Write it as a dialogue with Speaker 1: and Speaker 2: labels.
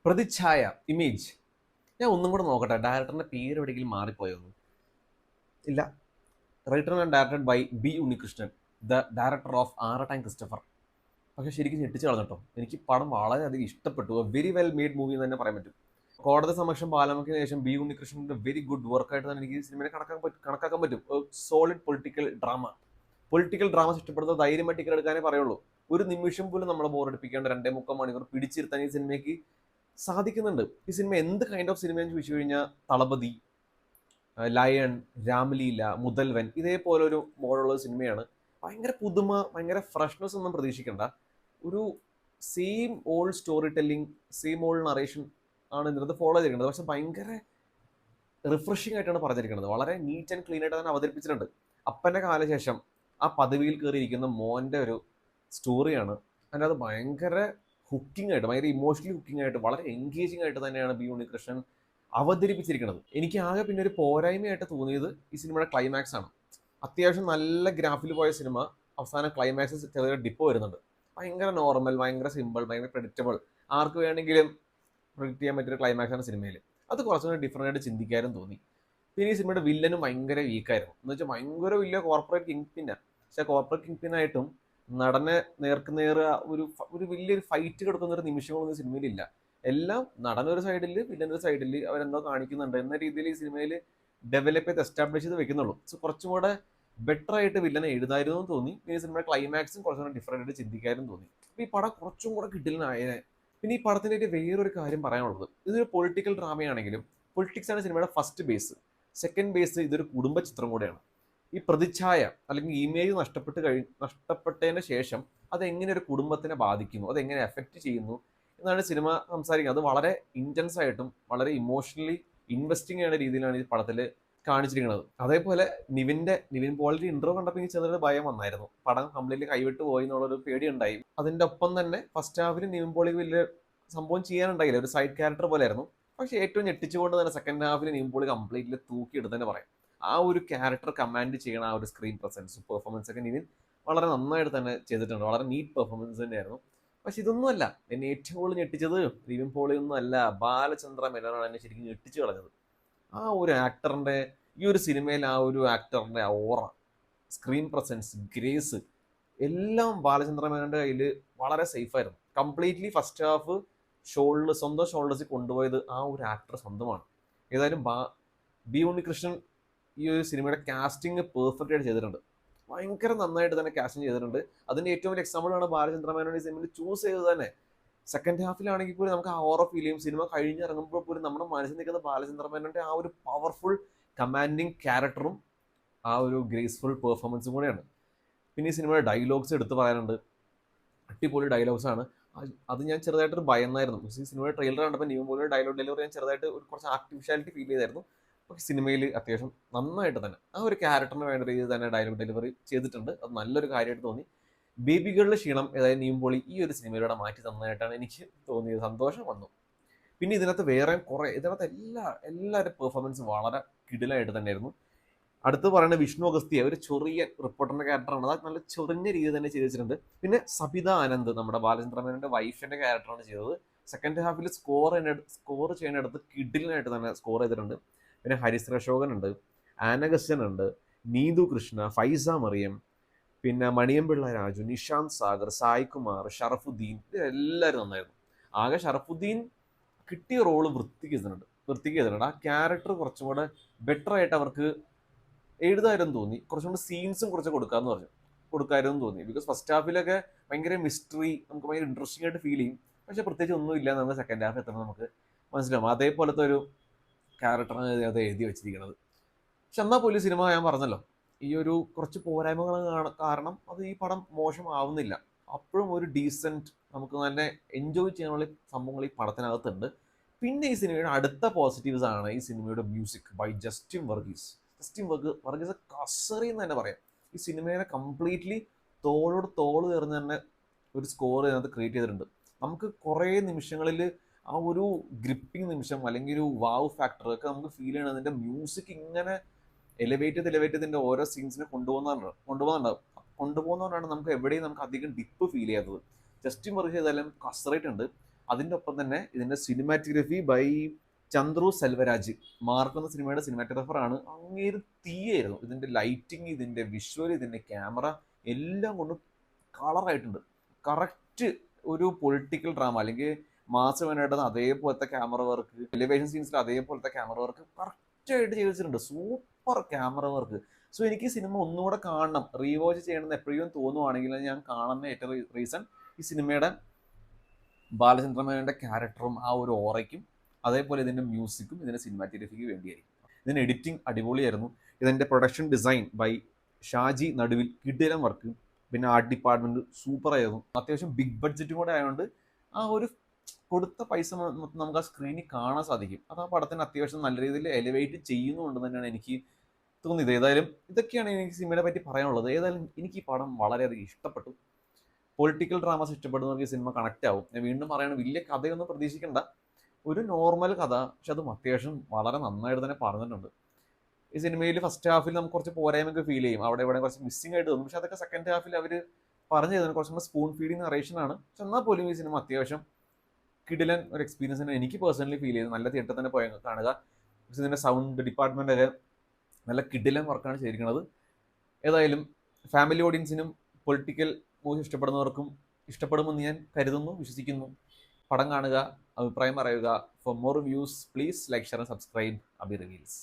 Speaker 1: പ്രതിച്ഛായ ഇമേജ്. ഞാൻ ഒന്നും കൂടെ നോക്കട്ടെ, ഡയറക്ടറിന്റെ പേര് എവിടെയെങ്കിലും മാറിപ്പോയൊന്നും ഇല്ല. Written and directed by B Unnikrishnan, the director of Aarattu and Christopher. പക്ഷെ ശരിക്കും ഞെട്ടിച്ച് കളഞ്ഞിട്ടോ. എനിക്ക് പടം വളരെയധികം ഇഷ്ടപ്പെട്ടു. വെരി വെൽ മെയ്ഡ് മൂവി എന്ന് തന്നെ പറയാൻ പറ്റും. കോടതി സമക്ഷം ബാലമയ്ക്ക് ശേഷം ബി ഉണ്ണികൃഷ്ണന്റെ വെരി ഗുഡ് വർക്കായിട്ട് തന്നെ എനിക്ക് സിനിമയെ കണക്കാക്കാൻ പറ്റും. Solid political drama. Political drama ഇഷ്ടപ്പെടുന്ന ധൈര്യമായിട്ട് ടിക്കറ്റ് എടുക്കാനേ പറയുള്ളൂ. ഒരു നിമിഷം പോലും നമ്മളെ ബോറടിപ്പിക്കാണ്ട് 2.75 മണിക്കൂർ പിടിച്ചിരുത്താൻ ഈ സിനിമയ്ക്ക് സാധിക്കുന്നുണ്ട്. ഈ സിനിമ എന്ത് കൈൻഡ് ഓഫ് സിനിമയെന്ന് ചോദിച്ചു കഴിഞ്ഞാൽ തളപതി, ലയൺ, രാമലീല, മുതൽവൻ ഇതേപോലൊരു മോഡലുള്ള സിനിമയാണ്. ഭയങ്കര പുതുമ, ഭയങ്കര ഫ്രഷ്നെസ് ഒന്നും പ്രതീക്ഷിക്കേണ്ട. ഒരു same old story telling, same old narration ആണ് ഇതിനകത്ത് ഫോളോ ചെയ്തിരിക്കുന്നത്. പക്ഷെ ഭയങ്കര റിഫ്രഷിംഗ് ആയിട്ടാണ് പറഞ്ഞിരിക്കുന്നത്. വളരെ നീറ്റ് ആൻഡ് ക്ലീൻ ആയിട്ട് തന്നെ അവതരിപ്പിച്ചിട്ടുണ്ട്. അപ്പൻ്റെ കാലശേഷം ആ പദവിയിൽ കയറിയിരിക്കുന്ന മോൻ്റെ ഒരു സ്റ്റോറിയാണ്. അതിൻ്റെ അത് ഭയങ്കര ഹുക്കിംഗ് ആയിട്ട്, ഭയങ്കര ഇമോഷണലി ഹുക്കിംഗ് ആയിട്ട്, വളരെ എൻഗേജിങ് ആയിട്ട് തന്നെയാണ് ബി ഉണ്ണികൃഷ്ണൻ അവതരിപ്പിച്ചിരിക്കുന്നത്. എനിക്ക് ആകെ പിന്നെ ഒരു പോരായ്മയായിട്ട് തോന്നിയത് ഈ സിനിമയുടെ ക്ലൈമാക്സ് ആണ്. അത്യാവശ്യം നല്ല ഗ്രാഫിൽ പോയ സിനിമ അവസാനം ക്ലൈമാക്സ് ചെറിയ ഡിപ്പ് വരുന്നുണ്ട്. ഭയങ്കര നോർമൽ, ഭയങ്കര സിമ്പിൾ, ഭയങ്കര പ്രെഡിക്റ്റബിൾ, ആർക്ക് വേണമെങ്കിലും പ്രെഡിക്റ്റ് ചെയ്യാൻ പറ്റിയൊരു ക്ലൈമാക്സ് ആണ് സിനിമയിൽ. അത് കുറച്ചുകൂടി ഡിഫറൻ്റ് ആയിട്ട് ചിന്തിക്കാനും തോന്നി. പിന്നെ ഈ സിനിമയുടെ വില്ലനും ഭയങ്കര വീക്കായിരുന്നു. എന്ന് വെച്ചാൽ ഭയങ്കര വലിയ കോർപ്പറേറ്റ് കിങ് പിന്നാണ്. പക്ഷെ കോർപ്പറേറ്റ് കിങ് പിന്നായിട്ടും നടനെ നേർ ഒരു വലിയൊരു ഫൈറ്റ് കിടക്കുന്ന ഒരു നിമിഷങ്ങളൊന്നും സിനിമയിലില്ല. എല്ലാം നടനൊരു സൈഡിൽ, വില്ലനൊരു സൈഡിൽ അവരെന്തോ കാണിക്കുന്നുണ്ട് എന്ന രീതിയിൽ ഈ സിനിമയിൽ ഡെവലപ്പ് ചെയ്ത് എസ്റ്റാബ്ലിഷ് ചെയ്ത് വെക്കുന്നുള്ളൂ. സോ കുറച്ചും കൂടെ ബെറ്റർ ആയിട്ട് വില്ലനെ എഴുതായിരുന്നു എന്ന് തോന്നി. പിന്നെ ഈ സിനിമയുടെ ക്ലൈമാക്സും കുറച്ചും കൂടെ ഡിഫറൻ്റ് ആയിട്ട് ചിന്തിക്കാനും തോന്നി. അപ്പോൾ ഈ പടം കുറച്ചും കൂടെ കിട്ടില്ലെന്നായതിനെ. പിന്നെ ഈ പടത്തിൻ്റെ വേറൊരു കാര്യം പറയാനുള്ളത്, ഇതൊരു പൊളിറ്റിക്കൽ ഡ്രാമയാണെങ്കിലും പൊളിറ്റിക്സ് ആണ് സിനിമയുടെ ഫസ്റ്റ് ബേസ്. സെക്കൻഡ് ബേസ് ഇതൊരു കുടുംബ ചിത്രം കൂടെയാണ്. ഈ പ്രതിച്ഛായ അല്ലെങ്കിൽ ഇമേജ് നഷ്ടപ്പെട്ടതിന് ശേഷം അതെങ്ങനെ ഒരു കുടുംബത്തിനെ ബാധിക്കുന്നു, അതെങ്ങനെ എഫക്റ്റ് ചെയ്യുന്നു എന്നാണ് സിനിമ സംസാരിക്കുന്നത്. അത് വളരെ ഇൻറ്റൻസ് ആയിട്ടും വളരെ ഇമോഷണലി ഇൻവെസ്റ്റിംഗ് ചെയ്യുന്ന രീതിയിലാണ് ഈ പടത്തിൽ കാണിച്ചിരിക്കുന്നത്. അതേപോലെ നിവിൻ പോളിയുടെ ഇൻട്രോ കണ്ടപ്പോൾ എനിക്ക് ചെറിയൊരു ഭയം വന്നായിരുന്നു. പടം കംപ്ലീറ്റ്ലി കൈവിട്ട് പോയി എന്നുള്ളൊരു പേടി ഉണ്ടായി. അതിൻ്റെ ഒപ്പം തന്നെ ഫസ്റ്റ് ഹാഫിൽ നിവിൻ പോളിക്ക് വലിയ സംഭവം ചെയ്യാനുണ്ടായില്ല, ഒരു സൈഡ് ക്യാരക്ടർ പോലെ ആയിരുന്നു. പക്ഷേ ഏറ്റവും ഞെട്ടിച്ചുകൊണ്ട് തന്നെ സെക്കൻഡ് ഹാഫിൽ നിവിൻ പോളി കംപ്ലീറ്റ്ലി തൂക്കിയെടുത്ത് തന്നെ പറയാം. ആ ഒരു ക്യാരക്ടർ കമാൻഡ് ചെയ്യണ ആ ഒരു സ്ക്രീൻ പ്രസൻസും പെർഫോമൻസ് ഒക്കെ നിവിൻ വളരെ നന്നായിട്ട് തന്നെ ചെയ്തിട്ടുണ്ട്. വളരെ നീറ്റ് പെർഫോമൻസ് തന്നെയായിരുന്നു. പക്ഷെ ഇതൊന്നുമല്ല എന്നെ ഏറ്റവും കൂടുതൽ ഞെട്ടിച്ചത്. നിവിൻ പോളി ഒന്നും അല്ല, ബാലചന്ദ്ര മേനോനാണ് എന്നെ ശരിക്കും ഞെട്ടിച്ചു കളഞ്ഞത്. ആ ഒരു ആക്ടറിന്റെ, ഈ ഒരു സിനിമയിൽ ആ ഒരു ആക്ടറിന്റെ ഓറ, സ്ക്രീൻ പ്രസൻസ്, ഗ്രേസ് എല്ലാം ബാലചന്ദ്ര മേനോന്റെ കയ്യിൽ വളരെ സേഫ് ആയിരുന്നു. കംപ്ലീറ്റ്ലി ഫസ്റ്റ് ഹാഫ് സ്വന്തം ഷോൾഡേഴ്സിൽ കൊണ്ടുപോയത് ആ ഒരു ആക്ടർ സ്വന്തമാണ്. ഏതായാലും ബി ഉണ്ണികൃഷ്ണൻ ഈ ഒരു സിനിമയുടെ കാസ്റ്റിംഗ് പെർഫെക്റ്റ് ആയിട്ട് ചെയ്തിട്ടുണ്ട്. ഭയങ്കര നന്നായിട്ട് തന്നെ കാസ്റ്റിംഗ് ചെയ്തിട്ടുണ്ട്. അതിന്റെ ഏറ്റവും വലിയ എക്സാമ്പിൾ ആണ് ബാലചന്ദ്ര മേനോൻ ഈ സിനിമയിൽ ചൂസ് ചെയ്തത് തന്നെ. സെക്കൻഡ് ഹാഫിലാണെങ്കിൽ പോലും നമുക്ക് ആ ഓറ ഫീൽ ചെയ്യും. സിനിമ കഴിഞ്ഞിറങ്ങുമ്പോൾ പോലും നമ്മുടെ മനസ്സിൽ നിൽക്കുന്ന ബാലചന്ദ്ര മേനോന്റെ ആ ഒരു പവർഫുൾ കമാൻഡിങ് ക്യാരക്ടറും ആ ഒരു ഗ്രേസ്ഫുൾ പെർഫോമൻസും കൂടെയാണ്. പിന്നെ ഈ സിനിമയുടെ ഡയലോഗ്സ് എടുത്ത് പറയാനുണ്ട്. അടിപൊളി ഡയലോഗ്സ് ആണ്. അത് ഞാൻ ചെറുതായിട്ടൊരു ഭയന്നായിരുന്നു. ഈ സിനിമയുടെ ട്രെയിലർ കണ്ടപ്പോൾ നിവിൻ പോളിയുടെ ഡയലോഗ് ഡെലിവറി ഞാൻ ചെറുതായിട്ട് കുറച്ച് ആർട്ടിഫിഷ്യാലിറ്റി ഫീൽ ചെയ്തായിരുന്നു. പക്ഷെ സിനിമയിൽ അത്യാവശ്യം നന്നായിട്ട് തന്നെ ആ ഒരു ക്യാരക്ടറിന് വേണ്ട രീതിയിൽ തന്നെ ഡയലോഗ് ഡെലിവറി ചെയ്തിട്ടുണ്ട്. അത് നല്ലൊരു കാര്യമായിട്ട് തോന്നി. ബേബികളുടെ ക്ഷീണം ഏതായാലും നിവിൻ പോളി ഈ ഒരു സിനിമയിലൂടെ മാറ്റി തന്നതായിട്ടാണ് എനിക്ക് തോന്നിയത്. സന്തോഷം വന്നു. പിന്നെ ഇതിനകത്ത് വേറെ ഇതിനകത്ത് എല്ലാവരുടെ പെർഫോമൻസ് വളരെ കിടിലായിട്ട് തന്നെയായിരുന്നു. അടുത്ത് പറയുന്നത് വിഷ്ണു അഗസ്തിയ, ഒരു ചെറിയ റിപ്പോർട്ടറിന്റെ ക്യാരക്ടറാണ്. അത് നല്ല ചൊറിഞ്ഞ രീതി തന്നെ ചെയ്ത് വെച്ചിട്ടുണ്ട്. പിന്നെ സബിത ആനന്ദ്, നമ്മുടെ ബാലചന്ദ്ര മേനോന്റെ വൈഫിന്റെ ക്യാരക്ടറാണ് ചെയ്തത്. സെക്കൻഡ് ഹാഫിൽ സ്കോർ ചെയ്യുന്നിടത്ത് കിഡിലിനായിട്ട് തന്നെ സ്കോർ ചെയ്തിട്ടുണ്ട്. പിന്നെ ഹരിശ്ര അശോകൻ ഉണ്ട്, ആനഗസ്റ്റൻ ഉണ്ട്, നീതു കൃഷ്ണ, ഫൈസ മറിയം, പിന്നെ മണിയമ്പിള്ള രാജു, നിഷാന്ത് സാഗർ, സായ് കുമാർ, ഷറഫുദ്ദീൻ, ഇതെല്ലാവരും നന്നായിരുന്നു. ആകെ ഷറഫുദ്ദീൻ കിട്ടിയ റോള് വൃത്തിക്ക് ചെയ്തിട്ടുണ്ട്. ആ ക്യാരക്ടർ കുറച്ചും കൂടെ ബെറ്റർ ആയിട്ട് അവർക്ക് എഴുതായിരുന്നു തോന്നി. കുറച്ചും കൂടെ സീൻസും കുറച്ച് കൊടുക്കാമായിരുന്നു തോന്നി. ബിക്കോസ് ഫസ്റ്റ് ഹാഫിലൊക്കെ ഭയങ്കര മിസ്റ്ററി, നമുക്ക് ഭയങ്കര ഇൻട്രസ്റ്റിംഗ് ആയിട്ട് ഫീൽ ചെയ്യും. പക്ഷെ പ്രത്യേകിച്ച് ഒന്നും ഇല്ല, നമുക്ക് സെക്കൻഡ് ഹാഫ് എത്തുമ്പോൾ നമുക്ക് മനസ്സിലാവും അതേപോലത്തെ ഒരു ക്യാരക്ടറാണ് അത് എഴുതി വെച്ചിരിക്കുന്നത്. പക്ഷെ എന്നാൽ പോലും സിനിമ ഞാൻ പറഞ്ഞല്ലോ, ഈ ഒരു കുറച്ച് പോരായ്മകൾ കാരണം അത് ഈ പടം മോശമാവുന്നില്ല. അപ്പോഴും ഒരു ഡീസൻറ്റ്, നമുക്ക് നല്ല എൻജോയ് ചെയ്യാനുള്ള സംഭവങ്ങൾ ഈ പടത്തിനകത്തുണ്ട്. പിന്നെ ഈ സിനിമയുടെ അടുത്ത പോസിറ്റീവ്സ് ആണ് ഈ സിനിമയുടെ മ്യൂസിക് ബൈ ജസ്റ്റിൻ വർഗീസ് കസറി എന്ന് തന്നെ പറയാം. ഈ സിനിമയെ കംപ്ലീറ്റ്ലി തോളോട് തോള് ചേർന്ന് തന്നെ ഒരു സ്കോർ ഇതിനകത്ത് ക്രിയേറ്റ് ചെയ്തിട്ടുണ്ട്. നമുക്ക് കുറേ നിമിഷങ്ങളിൽ ആ ഒരു ഗ്രിപ്പിംഗ് നിമിഷം അല്ലെങ്കിൽ ഒരു വാവ് ഫാക്ടർ ഒക്കെ നമുക്ക് ഫീൽ ചെയ്യണം. അതിൻ്റെ മ്യൂസിക് ഇങ്ങനെ എലിവേറ്റ് ചെയ്തിൻ്റെ ഓരോ സീൻസിനെ കൊണ്ടുപോകുന്നതുകൊണ്ടാണ് നമുക്ക് എവിടെയും നമുക്ക് അധികം ഡിപ്പ് ഫീൽ ചെയ്യാത്തത്. ജസ്റ്റിൻ വർഗീസ് ചെയ്താലും കസറേറ്റ് ഉണ്ട്. അതിൻ്റെ ഒപ്പം തന്നെ ഇതിൻ്റെ cinematography by Chandru Selvaraj. Mark എന്ന സിനിമയുടെ സിനിമാറ്റോഗ്രാഫർ ആണ്. അങ്ങേര് തീയായിരുന്നു. ഇതിൻ്റെ ലൈറ്റിങ്, ഇതിൻ്റെ വിഷ്വൽ, ഇതിൻ്റെ ക്യാമറ എല്ലാം കൊണ്ടും കളറായിട്ടുണ്ട്. കറക്റ്റ് ഒരു പൊളിറ്റിക്കൽ ഡ്രാമ അല്ലെങ്കിൽ മാസ് വേണ്ടിയിട്ട് അതേപോലത്തെ ക്യാമറ വർക്ക്, എലിവേഷൻ സീൻസിൽ അതേപോലത്തെ ക്യാമറ വർക്ക് കറക്റ്റായിട്ട് ചെയ്ത് വെച്ചിട്ടുണ്ട്. Super camera work. സോ എനിക്ക് ഈ സിനിമ ഒന്നുകൂടെ കാണണം, റീവാച്ച് ചെയ്യണമെന്ന് എപ്പോഴും തോന്നുവാണെങ്കിൽ ഞാൻ കാണുന്ന ഏറ്റവും റീസൺ ഈ സിനിമയുടെ ബാലചന്ദ്രമേനോന്റെ ക്യാരക്ടറും ആ ഒരു ഓറയ്ക്കും അതേപോലെ ഇതിൻ്റെ മ്യൂസിക്കും ഇതിൻ്റെ സിനിമാറ്റോഗ്രഫിക്ക് വേണ്ടിയായിരിക്കും. ഇതിൻ്റെ എഡിറ്റിംഗ് അടിപൊളിയായിരുന്നു. ഇതിൻ്റെ പ്രൊഡക്ഷൻ ഡിസൈൻ ബൈ ഷാജി നടുവിൽ കിടിലം വർക്ക്. പിന്നെ ആർട്ട് ഡിപ്പാർട്ട്മെന്റ് സൂപ്പറായിരുന്നു. അത്യാവശ്യം ബിഗ് ബഡ്ജറ്റും കൂടെ ആയതുകൊണ്ട് ആ ഒരു കൊടുത്ത പൈസ നമുക്ക് ആ സ്ക്രീനിൽ കാണാൻ സാധിക്കും. അത് ആ പടത്തിന് അത്യാവശ്യം നല്ല രീതിയിൽ എലിവേറ്റ് ചെയ്യുന്നുണ്ടെന്ന് തന്നെയാണ് എനിക്ക് തോന്നിയത്. ഏതായാലും ഇതൊക്കെയാണ് എനിക്ക് സിനിമയെ പറ്റി പറയാനുള്ളത്. ഏതായാലും എനിക്ക് ഈ പടം വളരെയധികം ഇഷ്ടപ്പെട്ടു. പൊളിറ്റിക്കൽ ഡ്രാമാസ് ഇഷ്ടപ്പെടുന്നവർക്ക് ഈ സിനിമ കണക്റ്റ് ആവും. ഞാൻ വീണ്ടും പറയണം, വലിയ കഥയൊന്നും പ്രതീക്ഷിക്കേണ്ട, ഒരു നോർമൽ കഥ, പക്ഷെ അതും അത്യാവശ്യം വളരെ നന്നായിട്ട് തന്നെ പറഞ്ഞിട്ടുണ്ട്. ഈ സിനിമയിൽ ഫസ്റ്റ് ഹാഫിൽ നമുക്ക് കുറച്ച് പോരായ്മയൊക്കെ ഫീൽ ചെയ്യും, അവിടെ ഇവിടെ കുറച്ച് മിസ്സിംഗ് ആയിട്ട് തോന്നും. പക്ഷെ അതൊക്കെ സെക്കൻഡ് ഹാഫിൽ അവർ പറഞ്ഞു തരുന്നത് കുറച്ചും കൂടെ സ്പൂൺ ഫീഡിങ് നറേഷനാണ്. പക്ഷെ എന്നാൽ പോലും ഈ സിനിമ അത്യാവശ്യം കിടിലൻ ഒരു എക്സ്പീരിയൻസ് തന്നെ എനിക്ക് പേഴ്സണലി ഫീൽ ചെയ്തു. നല്ല തിയേറ്ററിൽ തന്നെ പോയി കാണുക. ഇതിൻ്റെ സൗണ്ട് ഡിപ്പാർട്ട്മെന്റ് ഒക്കെ നല്ല കിടിലൻ വർക്കാണ് ചെയ്തിരിക്കുന്നത്. ഏതായാലും ഫാമിലി ഓഡിയൻസിനും പൊളിറ്റിക്കൽ മൂവി ഇഷ്ടപ്പെടുന്നവർക്കും ഇഷ്ടപ്പെടുമെന്ന് ഞാൻ കരുതുന്നു, വിശ്വസിക്കുന്നു. പടം കാണുക, അഭിപ്രായം പറയുക. For more views please like, share and subscribe Abi reveals.